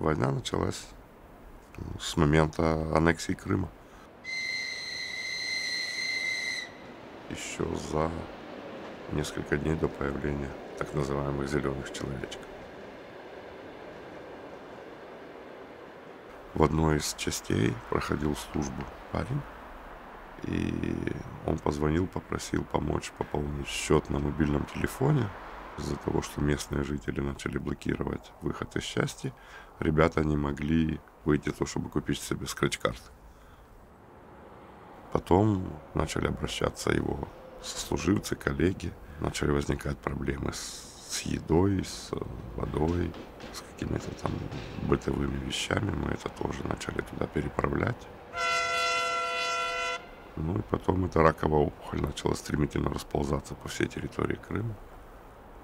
Война началась с момента аннексии Крыма. Еще за несколько дней до появления так называемых зеленых человечков. В одной из частей проходил службу парень, и он позвонил, попросил помочь пополнить счет на мобильном телефоне. Из-за того, что местные жители начали блокировать выход из части, ребята не могли выйти, чтобы купить себе скретч-карты. Потом начали обращаться его сослуживцы, коллеги. Начали возникать проблемы с едой, с водой, с какими-то там бытовыми вещами. Мы это тоже начали туда переправлять. Ну и потом эта раковая опухоль начала стремительно расползаться по всей территории Крыма.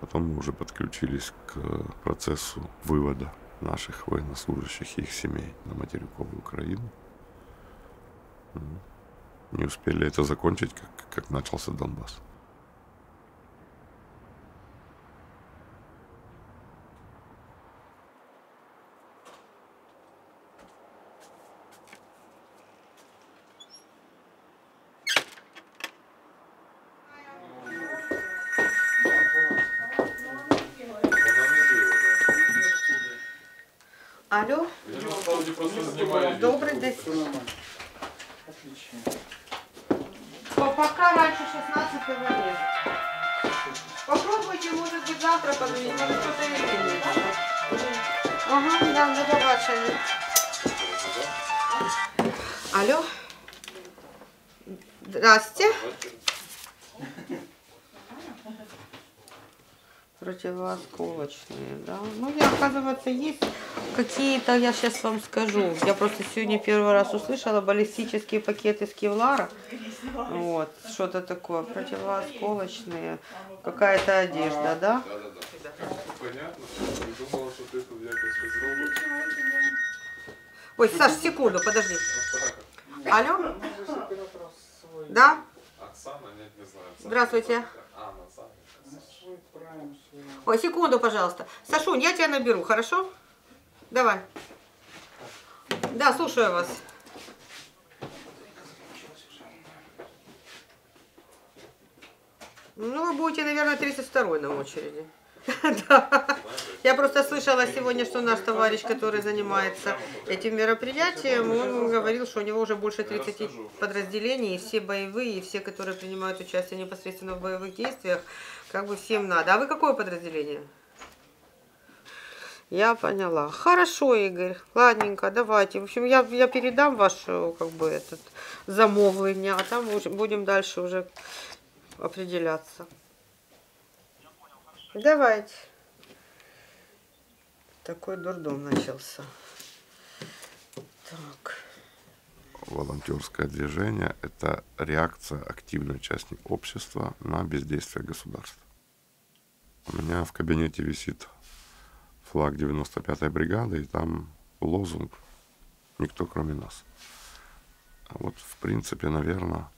Потом мы уже подключились к процессу вывода наших военнослужащих и их семей на материковую Украину. Не успели это закончить, как начался Донбасс. Алло? Добрый день. Пока раньше 16-го нет. Попробуйте, может быть, завтра позвонить, может что-то изменить. Ага, да, до побачення. Алло? Здрасте. Противоосколочные, да. Ну, оказывается, есть какие-то, я сейчас вам скажу. Я просто сегодня первый раз услышала баллистические пакеты с кевлара. Вот, что-то такое, противоосколочные. Какая-то одежда, да? Да. Понятно. Думала, что ты тут якось зробиш. Ой, Саш, секунду, подожди. Алло? Да? Оксана, нет, не знаю. Здравствуйте. Ой, секунду, пожалуйста. Сашунь, я тебя наберу, хорошо? Давай. Да, слушаю вас. Ну, вы будете, наверное, 32-й на очереди. Да. Я просто слышала сегодня, что наш товарищ, который занимается этим мероприятием, он говорил, что у него уже больше 30 подразделений, и все боевые, и все, которые принимают участие непосредственно в боевых действиях, как бы всем надо. А вы какое подразделение? Я поняла. Хорошо, Игорь. Ладненько, давайте. В общем, я передам ваше, как бы, этот замовление, а там будем дальше уже определяться. Давайте. Такой дурдом начался. Так. Волонтерское движение – это реакция активной части общества на бездействие государства. У меня в кабинете висит флаг 95-й бригады, и там лозунг «Никто, кроме нас». Вот, в принципе, наверное,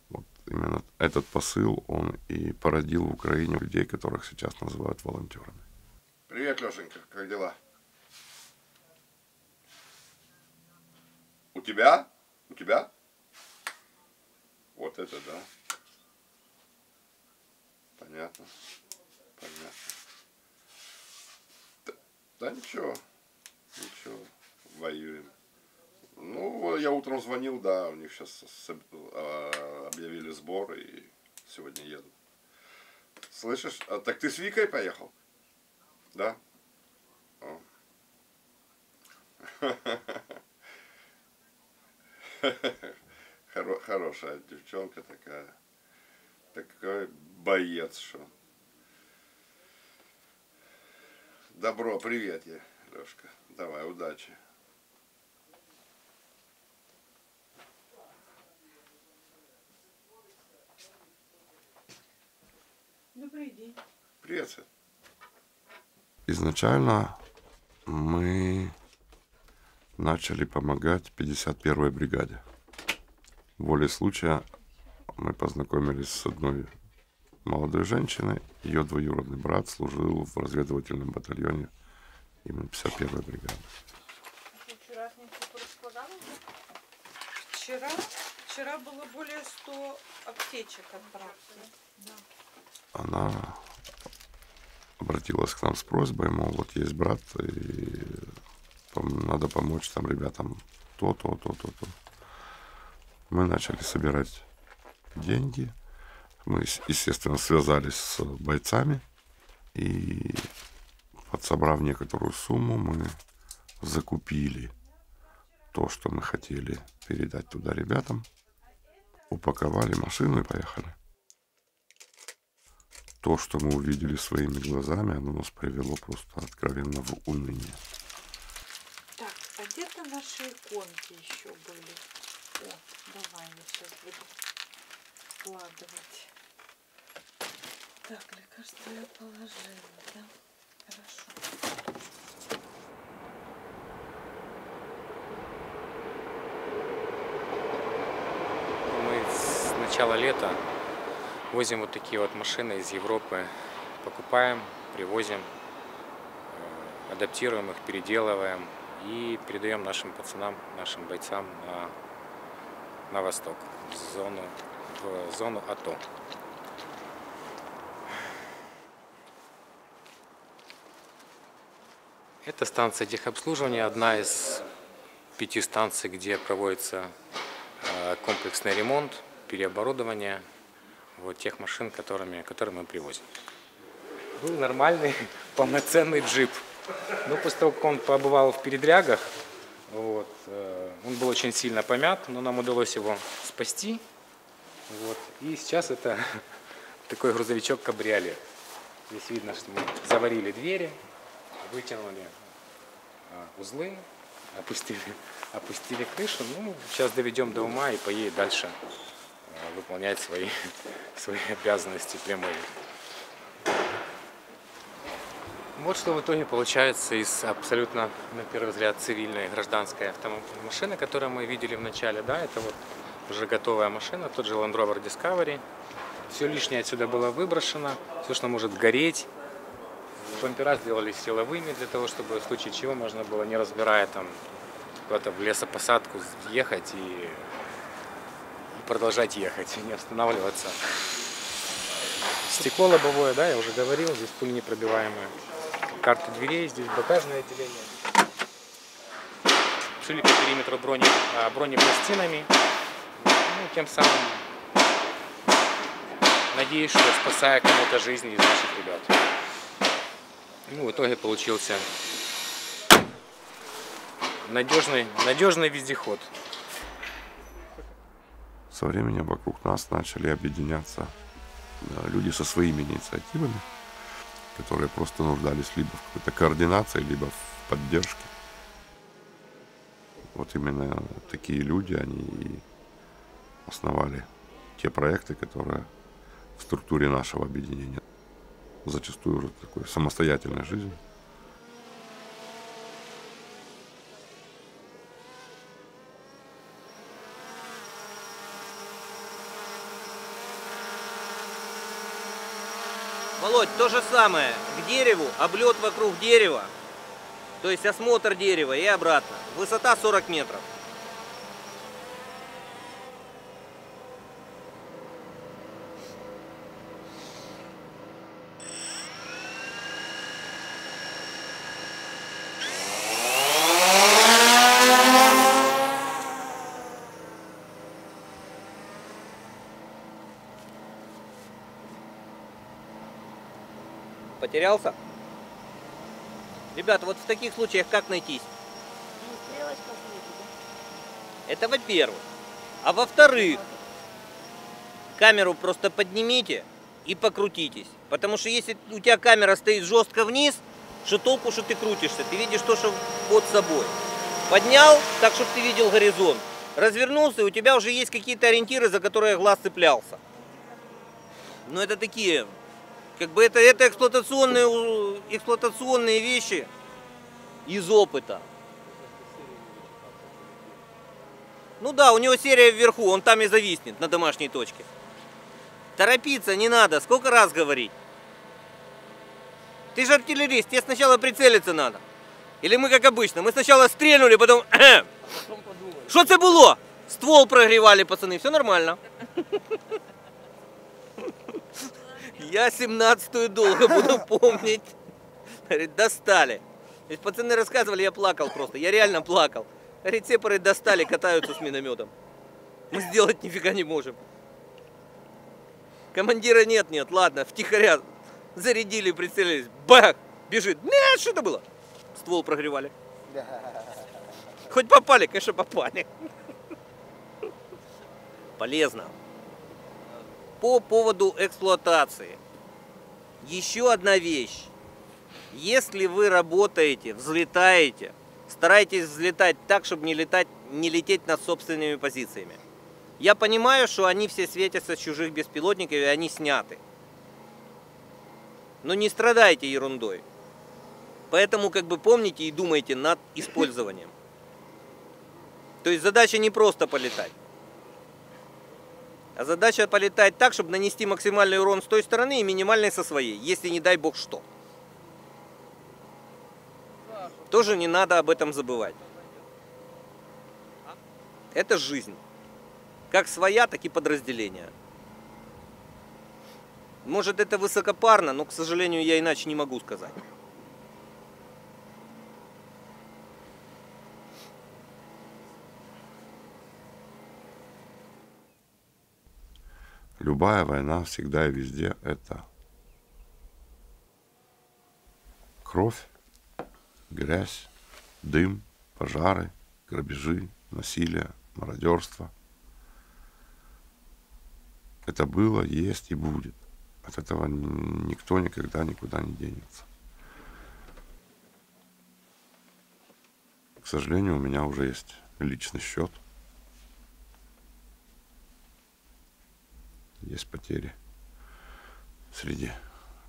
вот именно этот посыл, он и породил в Украине людей, которых сейчас называют волонтерами. Привет, Лешенька, как дела? У тебя? У тебя? Вот это да. Понятно. Понятно. Да ничего. Ничего. Воюем. Ну, я утром звонил, да, у них сейчас объявили сбор, и сегодня едут. Слышишь? А, так ты с Викой поехал? Да? О. Хорошая девчонка такая. Такой боец, что. Добро, привет я, Лешка. Давай, удачи. Добрый день. Привет, Свет. Изначально мы начали помогать 51-й бригаде. Волей случая мы познакомились с одной молодой женщины. Ее двоюродный брат служил в разведывательном батальоне именно 51-й бригады. Вчера было более 100 аптечек отправлено. Да. Она обратилась к нам с просьбой, мол, вот есть брат, и надо помочь там ребятам то. Мы начали собирать деньги. Мы, естественно, связались с бойцами, и подсобрав некоторую сумму, мы закупили то, что мы хотели передать туда ребятам, упаковали машину и поехали. То, что мы увидели своими глазами, оно нас привело просто откровенно в уныние. Так, а где-то наши иконки еще были. О, давай я сейчас буду складывать. Так, лекарство я положила, да? Хорошо. Мы с начала лета возим вот такие вот машины из Европы, покупаем, привозим, адаптируем их, переделываем и передаем нашим пацанам, нашим бойцам на восток, в зону АТО. Это станция техобслуживания, одна из 5 станций, где проводится комплексный ремонт, переоборудование вот тех машин, которые мы привозим. Был нормальный, полноценный джип. Но после того, как он побывал в передрягах, вот, он был очень сильно помят, но нам удалось его спасти. Вот, и сейчас это такой грузовичок-кабриолет. Здесь видно, что мы заварили двери, вытянули узлы, опустили крышу. Ну, сейчас доведем до ума и поедет дальше выполнять свои обязанности прямые. Вот что в итоге получается из абсолютно, на первый взгляд, цивильной гражданской машины, которую мы видели в начале. Да, это вот уже готовая машина, тот же Land Rover Discovery. Все лишнее отсюда было выброшено, все, что может гореть. Бампера сделали силовыми для того, чтобы в случае чего можно было, не разбирая там куда-то в лесопосадку, ехать и продолжать ехать, не останавливаться. Стекло лобовое, да, я уже говорил, здесь пуленепробиваемое. Карты дверей, здесь багажное отделение. Шили по периметру бронепластинами. Ну, тем самым надеюсь, что спасая кому-то жизни из наших ребят. Ну, в итоге получился надежный вездеход. Со временем вокруг нас начали объединяться люди со своими инициативами, которые просто нуждались либо в какой-то координации, либо в поддержке. Вот именно такие люди, они и основали те проекты, которые в структуре нашего объединения зачастую уже такой самостоятельной жизнью. Володь, то же самое. К дереву, облет вокруг дерева, то есть осмотр дерева и обратно. Высота 40 метров. Потерялся? Ребята, вот в таких случаях как найтись? Это во-первых. А во-вторых, камеру просто поднимите и покрутитесь. Потому что если у тебя камера стоит жестко вниз, что толку, что ты крутишься? Ты видишь то, что под собой. Поднял, так, чтобы ты видел горизонт. Развернулся, и у тебя уже есть какие-то ориентиры, за которые глаз цеплялся. Но это такие... Как бы это эксплуатационные вещи из опыта. Ну да, у него серия вверху, он там и зависнет на домашней точке. Торопиться не надо, сколько раз говорить. Ты же артиллерист, тебе сначала прицелиться надо. Или мы как обычно, мы сначала стрельнули, потом... Что это было? Ствол прогревали, пацаны, все нормально. Я 17-ю долго буду помнить. Говорит, достали. Пацаны рассказывали, я плакал просто, я реально плакал. Рецепторы достали, катаются с минометом. Мы сделать нифига не можем. Командира нет, ладно, втихаря зарядили, прицелились. Бах! Бежит. Нет, что это было? Ствол прогревали. Хоть попали, конечно, попали. Полезно. По поводу эксплуатации. Еще одна вещь. Если вы работаете, взлетаете, старайтесь взлетать так, чтобы не лететь над собственными позициями. Я понимаю, что они все светятся с чужих беспилотников, и они сняты. Но не страдайте ерундой. Поэтому как бы помните и думайте над использованием. То есть задача не просто полетать. А задача полетать так, чтобы нанести максимальный урон с той стороны и минимальный со своей, если не дай бог что. Тоже не надо об этом забывать. Это жизнь. Как своя, так и подразделения. Может, это высокопарно, но, к сожалению, я иначе не могу сказать. Любая война всегда и везде это кровь, грязь, дым, пожары, грабежи, насилие, мародерство. Это было, есть и будет. От этого никто никогда никуда не денется. К сожалению, у меня уже есть личный счет. Есть потери среди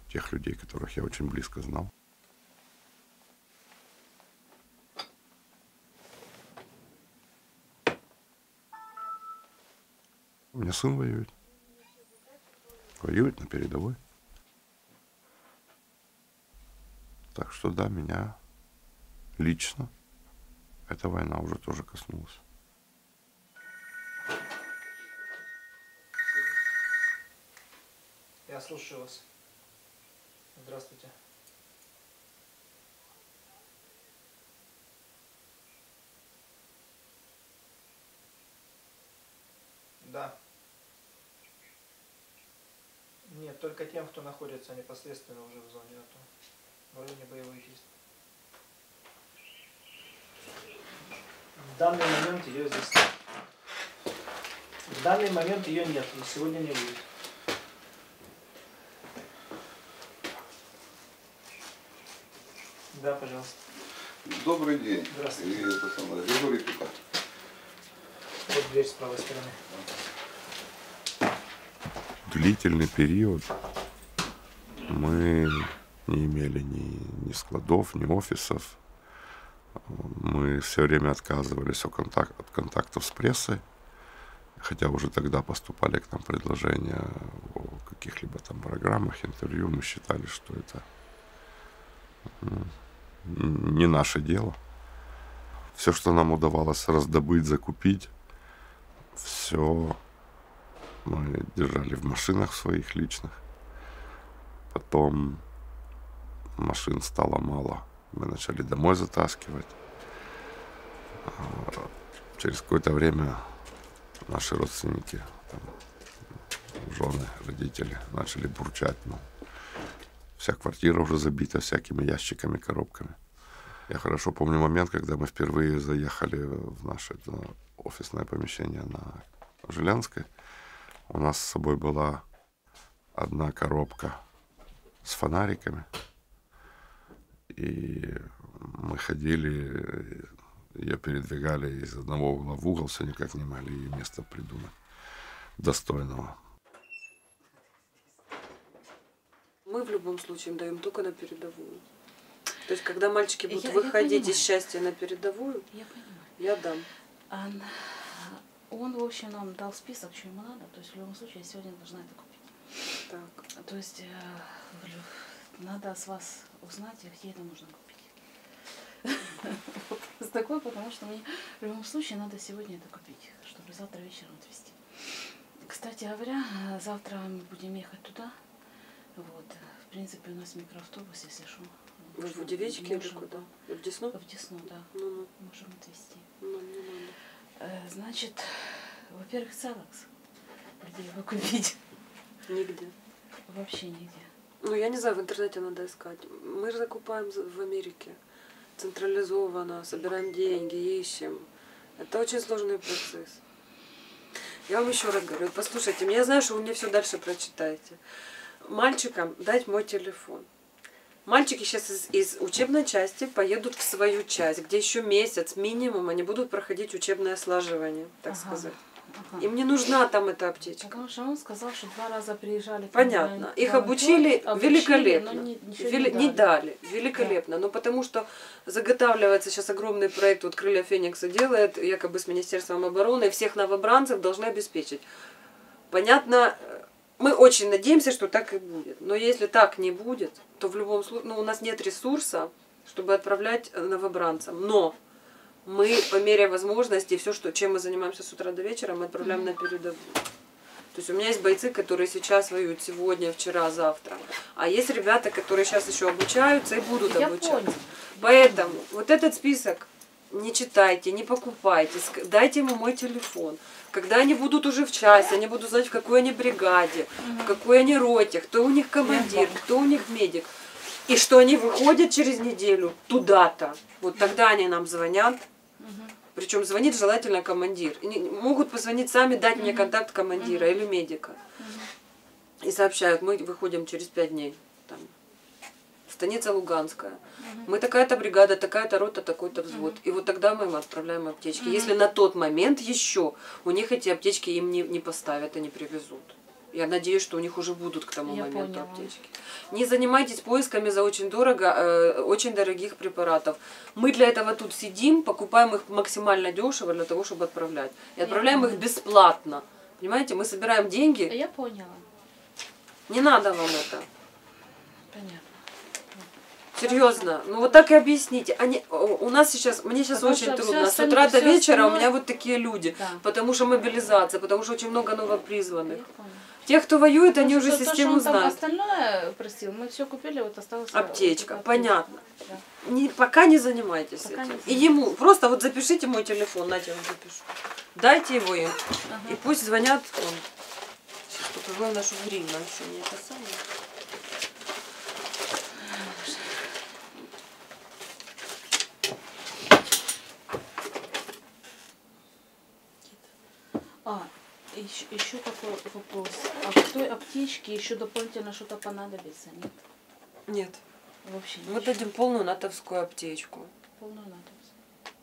тех людей, которых я очень близко знал. У меня сын воюет. Воюет на передовой. Так что да, меня лично эта война уже тоже коснулась. Я слушаю вас. Здравствуйте. Да. Нет, только тем, кто находится непосредственно уже в зоне АТО, в районе боевых действий. В данный момент ее здесь нет. В данный момент ее нет, и сегодня не будет. Да, пожалуйста. Добрый день. Здравствуйте. И это самое, Григорий Пикар. Вот дверь с правой стороны. Длительный период мы не имели ни складов, ни офисов. Мы все время отказывались от контактов с прессой, хотя уже тогда поступали к нам предложения о каких-либо там программах, интервью. Мы считали, что это не наше дело. Все, что нам удавалось раздобыть, закупить, все мы держали в машинах своих личных. Потом машин стало мало. Мы начали домой затаскивать. Через какое-то время наши родственники, там, жены, родители начали бурчать. Ну, вся квартира уже забита всякими ящиками, коробками. Я хорошо помню момент, когда мы впервые заехали в наше офисное помещение на Жилянской. У нас с собой была одна коробка с фонариками. И мы ходили, ее передвигали из одного угла в угол, все никак не могли место придумать достойного. Мы в любом случае им даем только на передовую. То есть, когда мальчики будут выходить из счастья на передовую, я дам. Он, в общем, нам дал список, что ему надо. То есть, в любом случае, я сегодня должна это купить. Так. То есть надо с вас узнать, где это можно купить. Вопрос такой, потому что мне в любом случае надо сегодня это купить, чтобы завтра вечером отвезти. Кстати говоря, завтра мы будем ехать туда. Вот. В принципе, у нас микроавтобус, если что. Вы в Удивичке или куда? В Десну? В Десну, да. Ну, Можем отвезти. ну, не надо. Значит, во-первых, Целакс. Где его купить? Нигде. Вообще нигде. Ну, я не знаю, в интернете надо искать. Мы же закупаем в Америке. Централизованно, собираем деньги, ищем. Это очень сложный процесс. Я вам еще раз говорю, послушайте, я знаю, что вы мне все дальше прочитаете. Мальчикам дать мой телефон. Мальчики сейчас из учебной части поедут в свою часть, где еще месяц минимум они будут проходить учебное слаживание, так сказать. Ага. Им не нужна там эта аптечка. Потому что он сказал, что 2 раза приезжали. Понятно. Их обучили великолепно. Но не дали. Великолепно. Да. Но потому что заготавливается сейчас огромный проект, вот Крылья Феникса делает, якобы с Министерством обороны, всех новобранцев должны обеспечить. Понятно, мы очень надеемся, что так и будет. Но если так не будет, то в любом случае, у нас нет ресурса, чтобы отправлять новобранцам. Но мы по мере возможности, все, чем мы занимаемся с утра до вечера, мы отправляем на передовую. То есть у меня есть бойцы, которые сейчас воюют сегодня, вчера, завтра. А есть ребята, которые сейчас еще обучаются и будут обучаться. Поэтому вот этот список не читайте, не покупайте, дайте ему мой телефон. Когда они будут уже в части, они будут знать, в какой они бригаде, в какой они роте, кто у них командир, кто у них медик. И что они выходят через неделю туда-то. Вот тогда они нам звонят. Причем звонит желательно командир. И могут позвонить сами, дать мне контакт командира или медика. И сообщают, мы выходим через 5 дней. Там, станица Луганская. Мы такая-то бригада, такая-то рота, такой-то взвод. И вот тогда мы им отправляем аптечки. Если на тот момент еще у них эти аптечки им не поставят и не привезут. Я надеюсь, что у них уже будут к тому моменту аптечки. Не занимайтесь поисками за очень дорого, очень дорогих препаратов. Мы для этого тут сидим, покупаем их максимально дешево для того, чтобы отправлять. И отправляем их бесплатно. Понимаете, мы собираем деньги. Я поняла. Не надо вам это. Понятно. Серьезно, ну вот так и объясните. У нас сейчас, мне сейчас очень трудно. С утра до вечера у меня вот такие люди. Да. Потому что мобилизация, потому что очень много новопризванных. Те, кто воюет, они уже систему знают. Остальное просил, мы все купили, вот осталось. Аптечка, понятно. Да. Пока не занимайтесь этим. И ему, просто вот запишите мой телефон, нате, я вам запишу. Дайте его им. И пусть звонят. Сейчас покажу нашу гривну, еще не это самое. Еще такой вопрос. А в той аптечке еще дополнительно что-то понадобится, нет? Нет. Вообще мы дадим полную натовскую аптечку. Полную натовскую.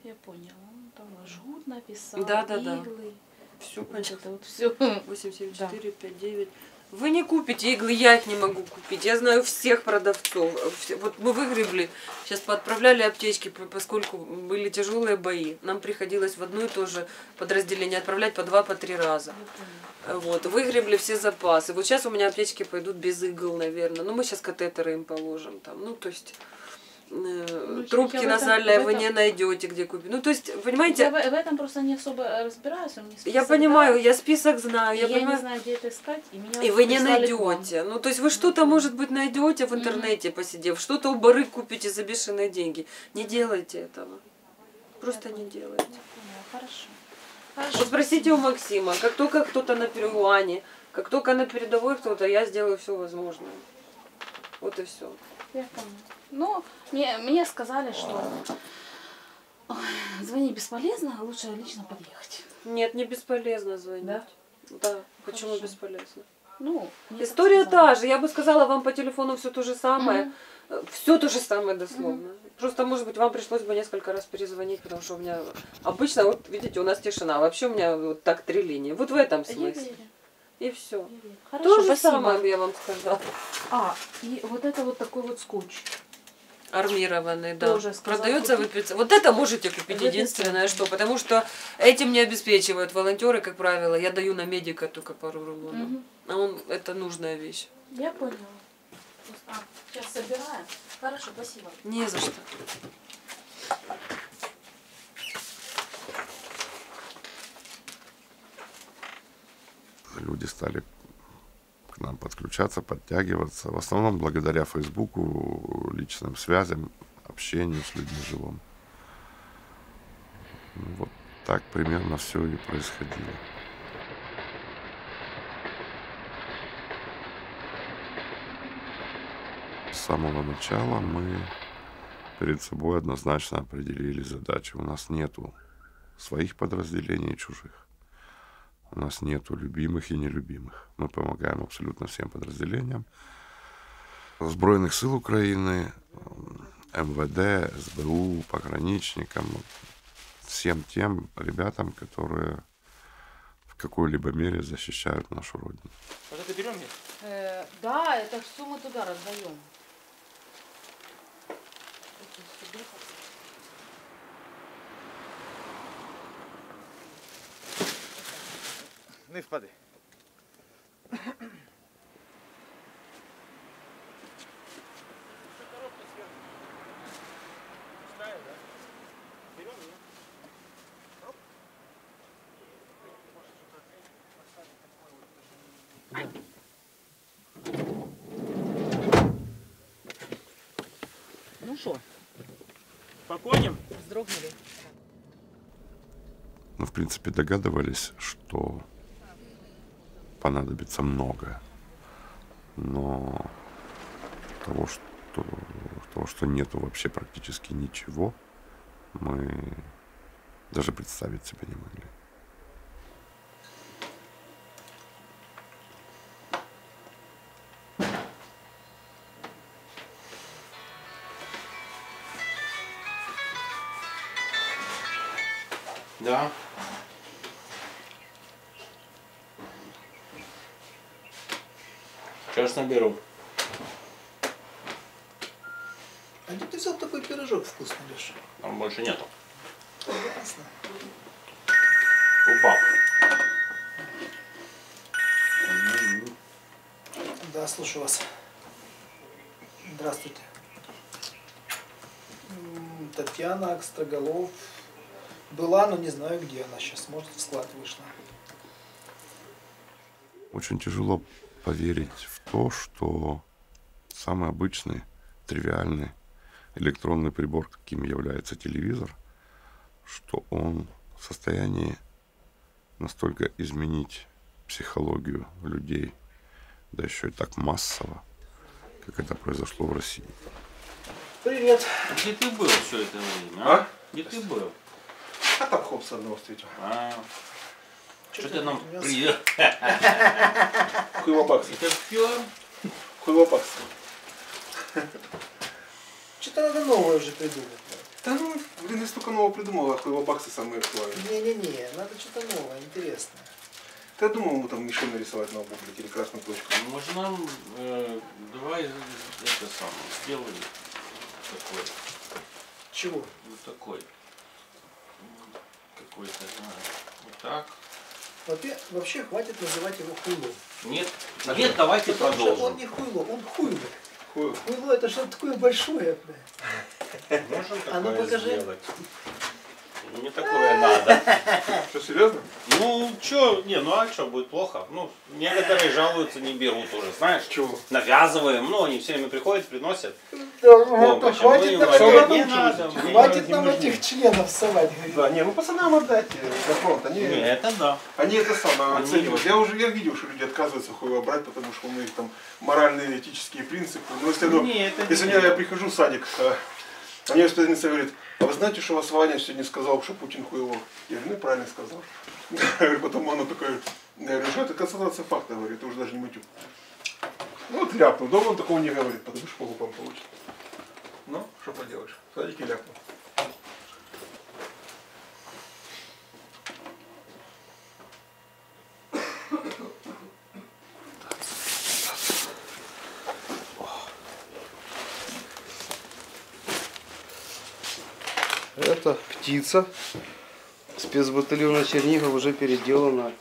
Я поняла. Там жгут написал, да. иглы. Все понятно. Это вот все. 874 59. Вы не купите иглы, я их не могу купить. Я знаю всех продавцов. Вот мы выгребли, сейчас поотправляли аптечки, поскольку были тяжелые бои. Нам приходилось в одно и то же подразделение отправлять по 2-3 раза. Вот, выгребли все запасы. Вот сейчас у меня аптечки пойдут без игл, наверное. Ну, мы сейчас катетеры им положим там. Ну, то есть трубки насальные вы не найдете, где купить. Ну, то есть, понимаете... Я в этом просто не особо разбираюсь. Я понимаю, я список знаю. Я не знаю, где это искать. И вы не найдете. Ну, то есть, вы что-то, может быть, найдете в интернете, посидев, что-то у барыг купите за бешеные деньги. Не делайте этого. Просто не делайте. Хорошо. Вот спросите у Максима, как только кто-то на передовой, как только на передовой кто-то, я сделаю все возможное. Вот и все. Я поняла. Ну, мне сказали, что звонить бесполезно, а лучше лично подъехать. Нет, не бесполезно звонить. Да? Да. Почему бесполезно? Ну, история та же. Я бы сказала вам по телефону все то же самое. Все то же самое дословно. Просто, может быть, вам пришлось бы несколько раз перезвонить, потому что у меня обычно, вот видите, у нас тишина. Вообще у меня вот так 3 линии. Вот в этом смысле. И все. Хорошо, то же самое я вам сказала. И вот это вот такой вот скотч. Армированный, да. Тоже сказал Продается в купить. эпицентре. Вот это можете купить, В единственное, эпицентре. что. Потому что этим не обеспечивают волонтеры, как правило. Я даю на медика только пару рулонов. Мгм. А это нужная вещь. Я поняла. Сейчас собираем. Хорошо, спасибо. Не за что. Люди стали к нам подключаться, подтягиваться. В основном благодаря Фейсбуку, личным связям, общению с людьми живым. Вот так примерно все и происходило. С самого начала мы перед собой однозначно определили задачи. У нас нету своих подразделений и чужих. У нас нету любимых и нелюбимых. Мы помогаем абсолютно всем подразделениям Збройных сил Украины, МВД, СБУ, пограничникам, всем тем ребятам, которые в какой-либо мере защищают нашу Родину. Вот это берем? Да, это все мы туда раздаем. Не впади. Ну что, Поконим? вздрогнули. Мы, в принципе, догадывались, что понадобится многое. Но того, что нету вообще практически ничего, мы даже представить себе не могли. Да. Сейчас наберу. А где ты взял такой пирожок вкусный, Леша? Там больше нету. Ясно. Упал. Да, слушаю вас. Здравствуйте. Татьяна Акстроголов. Была, но не знаю, где она сейчас. Может, в склад вышла. Очень тяжело поверить в то, что самый обычный, тривиальный электронный прибор, каким является телевизор, что он в состоянии настолько изменить психологию людей, да еще и так массово, как это произошло в России. Привет. Где ты был все это время? А? Где ты был? А там Хопса одного встретил. Что ты нам мясо? привет? Хуйлобаксы. Это все? Хуйлобаксы. Что-то надо новое уже придумать. Да ну, блин, я столько нового придумал, а хуйлобаксы самые актуальные. Не-не-не, надо что-то новое, интересное. Ты думал, ему там мишень нарисовать на бублике или красную точку? Может нам, давай это самое, сделай такой, Чего? вот такой. Какой-то, знаю, вот так. Вообще хватит называть его хуйлом. Нет, нет, давайте Потому что продолжим. он не хуйло, он хуйло. Хуй. Хуйло это что-то такое большое. Бля. Можем А ну такое покажи. сделать? Мне такое надо. Что, серьезно? Ну, чё, не, ну а что, будет плохо? Ну, некоторые жалуются, не берут уже, знаешь? Чего? Навязываем, ну, они все время приходят, приносят. Да, помощь. хватит Мы нам, говорим, этих- не надо, хватит не нам нужны. этих членов совать. говорит. Да, не, ну пацанам отдать за фронт. Не, это да. Они это самое Они- оценивают. Я видел, что люди отказываются хуево брать, потому что у них там моральные, этические принципы. Но если, Не, это если не- я прихожу в садик, а мне воспитательница говорит, а вы знаете, что вас Ваня сегодня сказал, что Путин хуево? Я говорю, ну правильно сказал. Я говорю, потом она такая, я говорю, что это констатация факта, говорю, это уже даже не матюк. Ну вот ляпнул, дома он такого не говорит, потому что по губам получит. Ну, что поделаешь, в садике ляпнул. Это птица. Спецбатальона Чернигов уже переделана.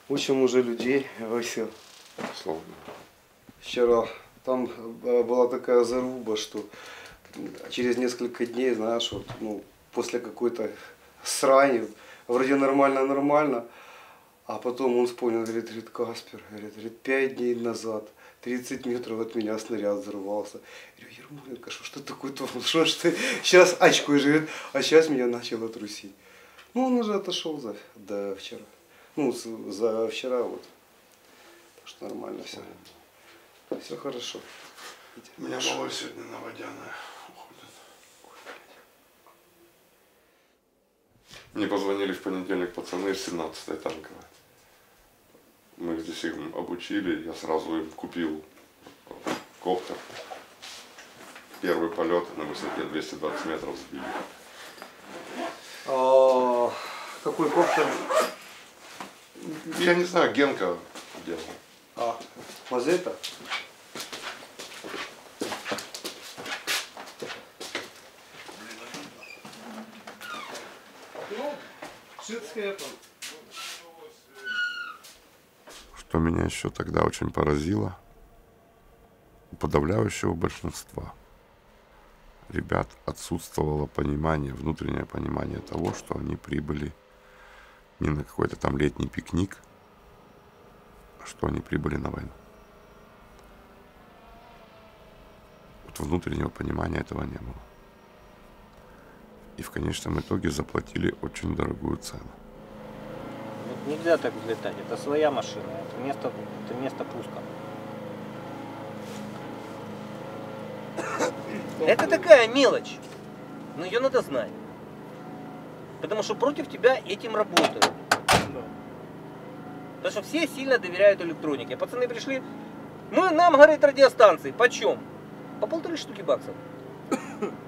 Учим уже людей. Все. Словно. Вчера там была такая заруба, что через несколько дней, знаешь, вот, ну, после какой-то срани, вроде нормально, а потом он вспомнил, говорит, Каспер, говорит, 5 дней назад 30 метров от меня снаряд взорвался. Я говорю, Ермоленко, что такое творил? Что ж ты сейчас очкой живет, а сейчас меня начало трусить. Ну, он уже отошел до вчера. Ну, за вчера вот. Так что нормально все. Все хорошо. У меня малой сегодня на Водяное уходит. Мне позвонили в понедельник пацаны из 17-й танковой. Мы здесь их обучили, я сразу им купил коптер. Первый полет на высоте 220 метров сбили. А, какой коптер? Я не знаю, Генка делал. А, Мазета? Что меня еще тогда очень поразило, у подавляющего большинства ребят отсутствовало понимание, внутреннее понимание того, что они прибыли не на какой-то там летний пикник, а что они прибыли на войну. Вот внутреннего понимания этого не было. И в конечном итоге заплатили очень дорогую цену. Вот нельзя так взлетать, это своя машина, это место пуска. Это такая мелочь, но ее надо знать. Потому что против тебя этим работают. Потому что все сильно доверяют электронике. Пацаны пришли, нам, говорит, радиостанции, почем? По 1,5 штуки баксов.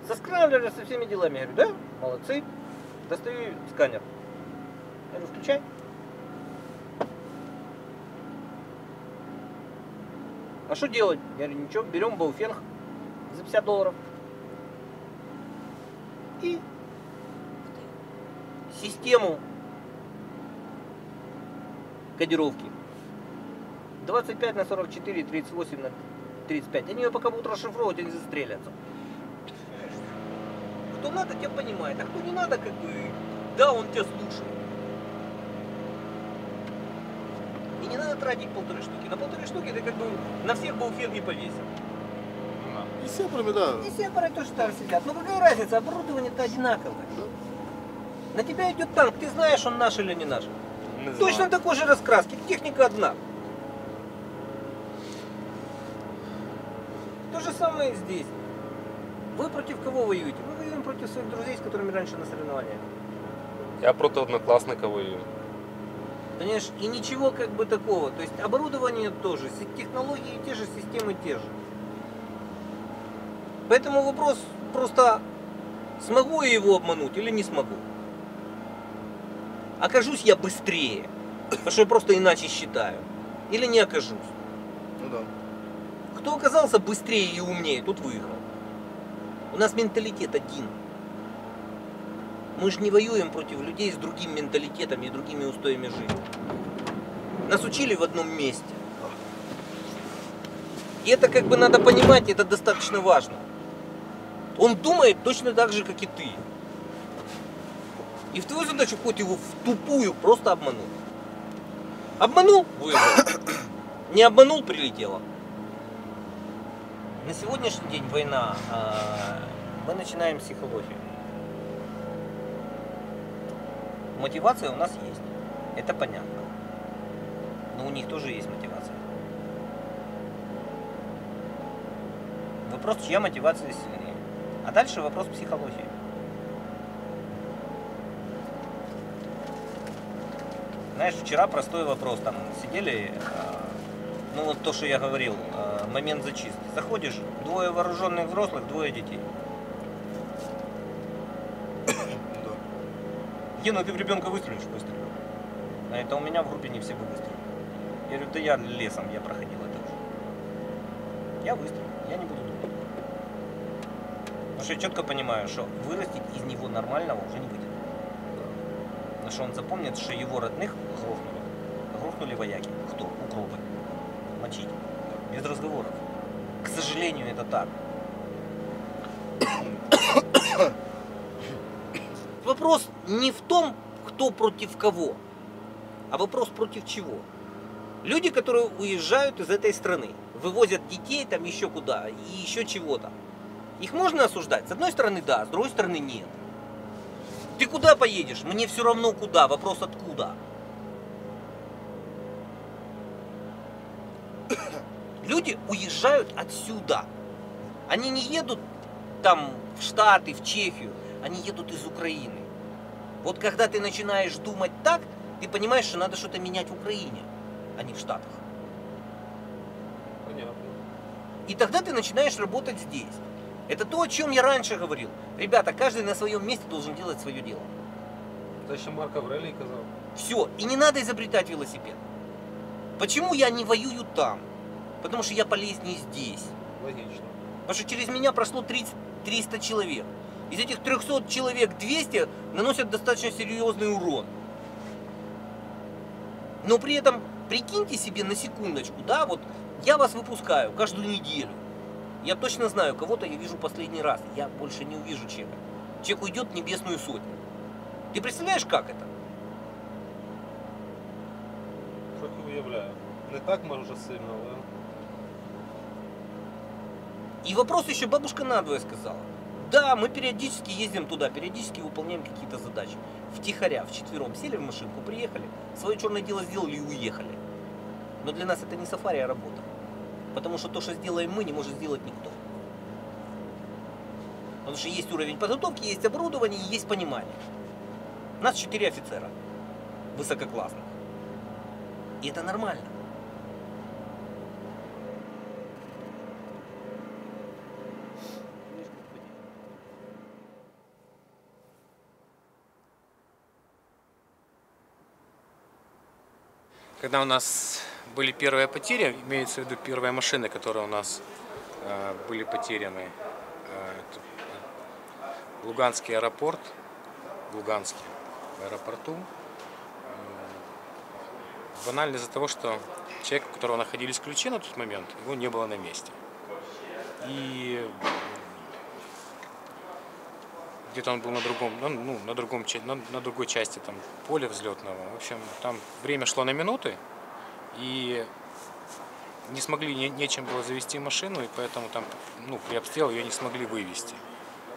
Со сканером, со всеми делами. Я говорю, да, молодцы. Достаю сканер. Я говорю, включай. А что делать? Я говорю, ничего, берем Бауфенг за $50. И систему кодировки 25 на 44, 38 на 35. Они ее пока будут расшифровывать, они застрелятся. Кто надо, тебя понимает, а кто не надо, как бы, да, он тебя слушает. И не надо тратить 1,5 штуки. На 1,5 штуки ты как бы на всех Бауфенг не повесил. И сепарами, да. И сепары тоже там сидят. Но какая разница, оборудование-то одинаковое. На тебя идет танк, ты знаешь, он наш или не наш. Точно такой же раскраски, техника одна. То же самое и здесь. Вы против кого воюете? Мы воюем против своих друзей, с которыми раньше на соревнованиях. Я проти однокласника воюю. Понимаешь, и ничего как бы такого. То есть оборудование тоже, технологии те же, системы те же. Поэтому вопрос просто, смогу я его обмануть или не смогу. Окажусь я быстрее, потому что я просто иначе считаю. Или не окажусь. Ну да. Кто оказался быстрее и умнее, тот выиграл. У нас менталитет один. Мы же не воюем против людей с другим менталитетом и другими устоями жизни. Нас учили в одном месте. И это как бы надо понимать, это достаточно важно. Он думает точно так же, как и ты. И в твою задачу хоть его в тупую просто обмануть. Обманул — выиграл. Не обманул — прилетело. На сегодняшний день война, мы начинаем с психологии. Мотивация у нас есть, это понятно. Но у них тоже есть мотивация. Вопрос, чья мотивация сильнее. А дальше вопрос психологии. Знаешь, вчера простой вопрос, там сидели, ну вот то, что я говорил, момент зачистки. Заходишь, 2 вооруженных взрослых, 2 детей. Гена, ты в ребенка выстрелишь? Выстрелил. А это у меня в группе не все бы выстрелили. Я говорю, да я лесом, я проходил это уже. Я выстрелил, я не буду думать. Потому что я четко понимаю, что вырастить из него нормального уже не выйдет. Потому что он запомнит, что его родных грохнули. Грохнули вояки. Кто? Укропы. Мочить. Без разговоров. К сожалению, это так. Вопрос не в том, кто против кого, а вопрос против чего. Люди, которые уезжают из этой страны, вывозят детей там еще куда и еще чего-то. Их можно осуждать? С одной стороны да, с другой стороны нет. Ты куда поедешь? Мне все равно куда, вопрос откуда. Люди уезжают отсюда. Они не едут там в Штаты, в Чехию, они едут из Украины. Вот когда ты начинаешь думать так, ты понимаешь, что надо что-то менять в Украине, а не в Штатах. Понятно. И тогда ты начинаешь работать здесь. Это то, о чем я раньше говорил. Ребята, каждый на своем месте должен делать свое дело. Это еще Марк Аврелий сказал. Все, и не надо изобретать велосипед. Почему я не воюю там? Потому что я полезнее здесь. Логично. Потому что через меня прошло 300 человек. Из этих 300 человек 200 наносят достаточно серьезный урон. Но при этом прикиньте себе на секундочку, да, вот я вас выпускаю каждую неделю. Я точно знаю, кого-то я вижу последний раз. Я больше не увижу человека. Человек уйдет в небесную сотню. Ты представляешь, как это? Трохи уявляю. Не так може сильно, але... И вопрос еще бабушка надвое сказала. Да, мы периодически ездим туда, периодически выполняем какие-то задачи. Втихаря, вчетвером сели в машинку, приехали, свое черное дело сделали и уехали. Но для нас это не сафари, а работа. Потому что то, что сделаем мы, не может сделать никто. Потому что есть уровень подготовки, есть оборудование, есть понимание. У нас 4 офицера высококлассных. И это нормально. Когда у нас были первые потери, имеется в виду первые машины, которые у нас были потеряны, это Луганский аэропорт, в Луганске аэропорту, банально из-за того, что человек, у которого находились ключи на тот момент, его не было на месте. И где-то он был на другой части там, поля взлетного. В общем, там время шло на минуты, и не смогли, нечем было завести машину, и поэтому там, при обстреле ее не смогли вывести.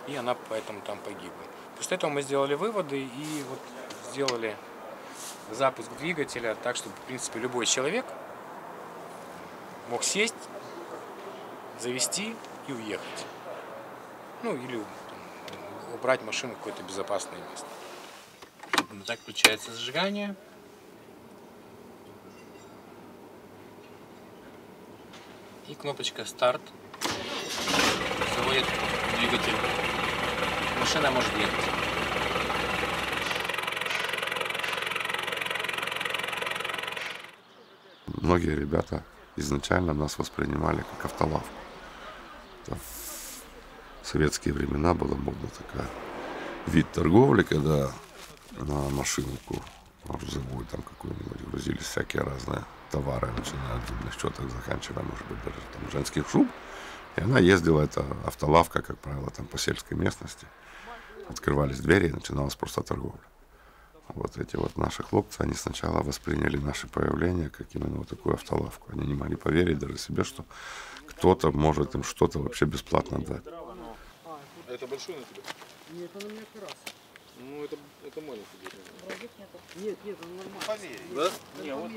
И она поэтому там погибла. После этого мы сделали выводы и вот сделали запуск двигателя так, чтобы, в принципе, любой человек мог сесть, завести и уехать. Или убрать машину в какое-то безопасное место. Так включается зажигание. И кнопочка старт заводит двигатель. Машина может ехать. Многие ребята изначально нас воспринимали как автолавку. В советские времена была модна такая вид торговли, когда на машинку грузовую там какую-нибудь грузились всякие разные товары, начиная от зубных щеток, заканчивая, может быть, даже там женских шуб. И она ездила, это автолавка, как правило, там по сельской местности. Открывались двери и начиналась просто торговля. Вот эти вот наши хлопцы, они сначала восприняли наше появление как именно вот такую автолавку. Они не могли поверить даже себе, что кто-то может им что-то вообще бесплатно дать. А это большой на тебе? Нет, он у меня как раз. Это маленький. Нет, он нормальный. Да? Нет, вот.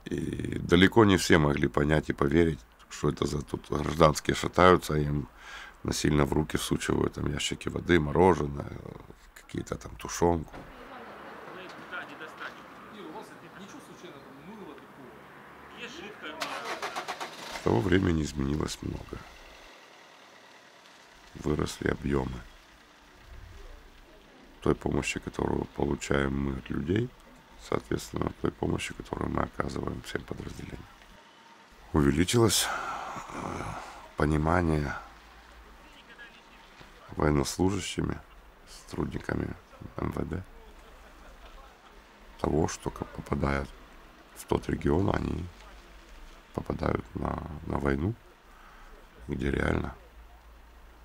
И далеко не все могли понять и поверить, что это за тут гражданские шатаются, им насильно в руки всучивают там ящики воды, мороженое, какие-то там тушенку. С того времени изменилось много. Выросли объемы той помощи, которую получаем мы от людей, соответственно, той помощи, которую мы оказываем всем подразделениям. Увеличилось понимание военнослужащими, сотрудниками МВД того, что попадают в тот регион, они попадают на войну, где реально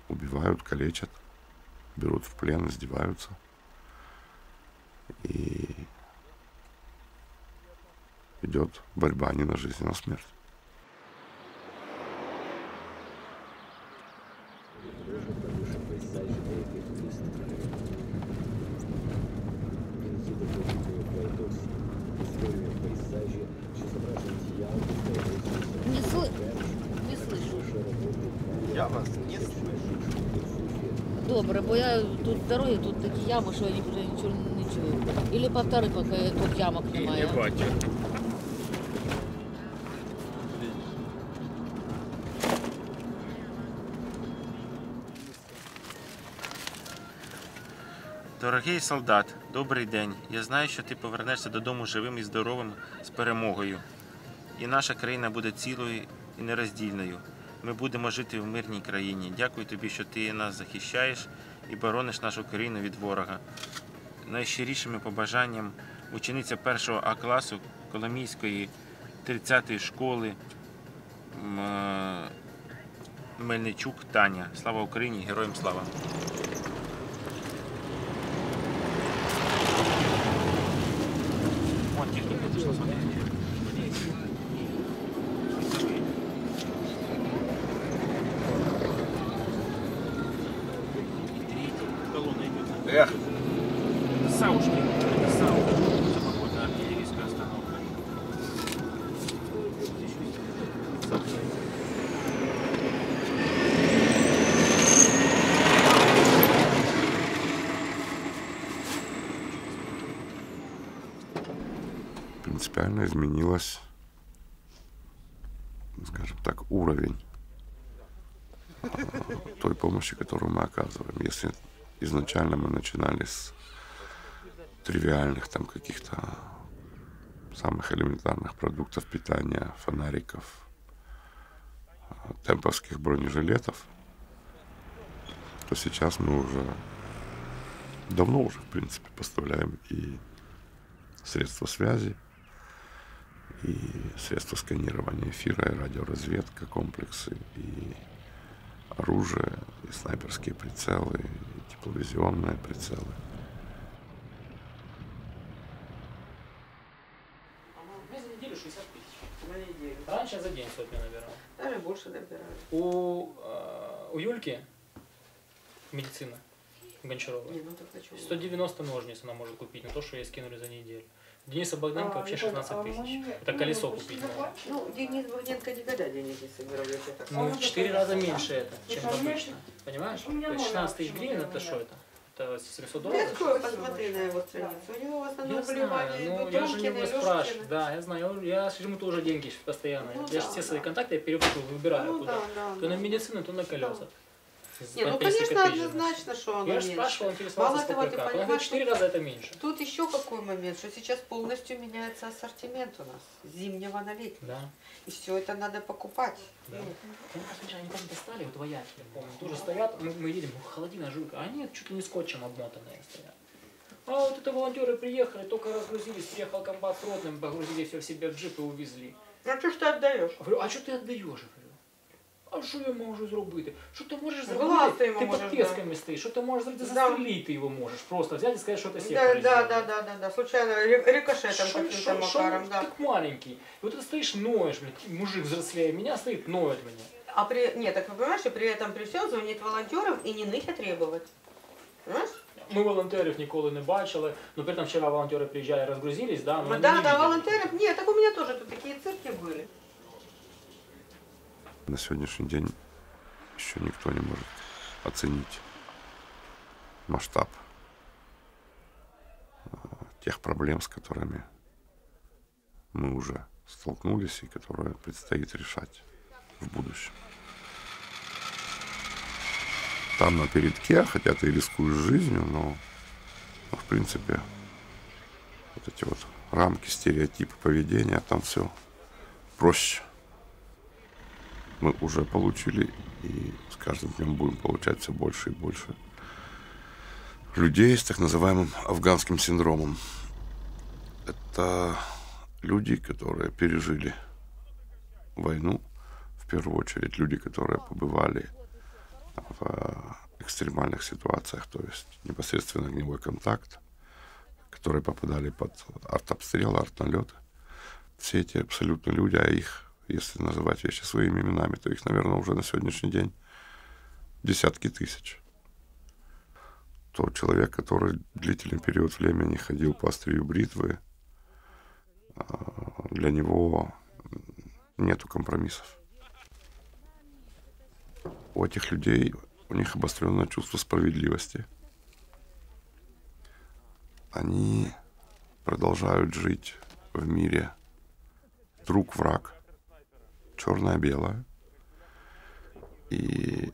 убивают, калечат, берут в плен, издеваются. И идет борьба не на жизнь, а на смерть. Не слышу. Я вас не слышу. Добре, бо я тут дороги, тут такі ями, що я вже нічого не чую. Ілі повтори, поки тут ямок немає. Не бачу. Дорогий солдат, добрий день. Я знаю, що ти повернешся додому живим і здоровим з перемогою. І наша країна буде цілою і нероздільною. Ми будемо жити в мирній країні. Дякую тобі, що ти нас захищаєш і борониш нашу країну від ворога. Найщирішими побажанням учениця 1 А класу Коломійської 30-ї школи Мельничук Таня. Слава Україні! Героям слава! Вон техника пришла, смотри. Эх. Саушки. Это САУ. Это похоже на артиллерийскую остановку. Принципиально изменилось, скажем так, уровень той помощи, которую мы оказываем. Если изначально мы начинали с тривиальных там каких-то самых элементарных продуктов питания, фонариков, темповских бронежилетов, то сейчас мы уже давно уже, в принципе, поставляем и средства связи, и средства сканирования эфира, и радиоразведка, комплексы, и оружие, и снайперские прицелы, и тепловизионные прицелы. Мы за неделю 60 тысяч. На неделю. Раньше за день сотню набирал. Даже больше набирали. У Юльки медицина Гончарова. Не, ну так а чё? 190 ножниц она может купить, на то, что ей скинули за неделю. Дениса Богданенко вообще не 16 понял, тысяч. Это колесо купить можно. Ну, Денис Богданенко никогда денег не собирал, я тебе так Ну, в скажу. 4 раза меньше это, чем обычно. Понимаешь? То есть 16 тысяч гривен это что это? Это 700 Ну, долларов? открой, посмотри на его страницу. У него в основном Я вливания знаю, ну идут я же Лёшкины, его спрашиваю, да, я знаю, я же ему тоже деньги постоянно. Ну, Я же да, все свои да. контакты я перевожу, выбираю Ну, куда. да, да, То да. на медицину, то на колеса. Не, ну, По 50 конечно, копеек. однозначно, что оно Я же меньше. спрашивал, интересовался, Мало того, сколько ты как. Он говорит, понимаешь, 4 раза это меньше. Тут еще какой момент, что сейчас полностью меняется ассортимент у нас, с зимнего на летний. Да. И все это надо покупать. Да. Ну, посмотри, они там достали, вот вояки, я помню, тоже стоят, мы едем, холодина, жуйка, а они чуть ли не скотчем обмотанные стоят. А вот это волонтеры приехали, только разгрузились, приехал комбат с ротным, погрузили все в себя в джип и увезли. А что ж ты отдаешь? Я говорю, а що ти віддаєш? Я говорю, а що я можу зробити? Що ти можеш Глаз зробити? ти йому Ти можеш, під песками стоїш, що ти можеш зробити? Да. Застрелити його можеш, просто взяти і сказати, що ти Да, сектор да, случайно, рикошетом каким-то макаром, ты да. так маленький. И вот ты стоишь, ноешь, блядь, мужик взрослее меня стоит, ноет меня. А при... Нет, так вы понимаете, при этом при всем звонить волонтерам и не ныть, а требовать. Понимаешь? Ми волонтерів ніколи не бачили, но при этом вчера волонтеры приезжали, разгрузились, да, но они Да, не да, видели. волонтеров. Нет, так у меня тоже тут такие цирки были. На сегодняшний день еще никто не может оценить масштаб тех проблем, с которыми мы уже столкнулись и которые предстоит решать в будущем. Там на передке, хотя ты рискуешь жизнью, но в принципе вот эти вот рамки, стереотипы поведения, там все проще. мы уже получили и с каждым днем будем получать все больше и больше людей с так называемым афганским синдромом. Это люди, которые пережили войну, в первую очередь люди, которые побывали в экстремальных ситуациях, то есть непосредственно огневой контакт, которые попадали под артобстрелы, артналеты. Все эти абсолютно люди, а их, если называть вещи своими именами, то их, наверное, уже на сегодняшний день десятки тысяч. Тот человек, который длительный период времени ходил по острию бритвы, для него нету компромиссов. У этих людей, у них обостренное чувство справедливости. Они продолжают жить в мире друг-враг, черное-белое. И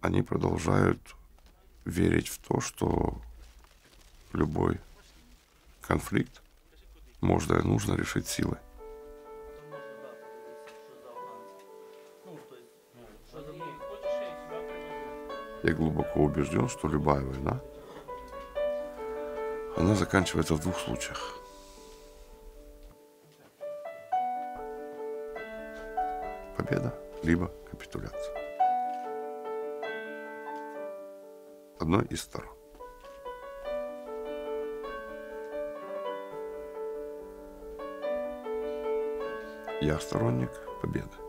они продолжают верить в то, что любой конфликт можно и нужно решить силой. Я глубоко убежден, что любая война, она заканчивается в двух случаях. Победа, либо капитуляция. Одной из сторон. Я сторонник победы.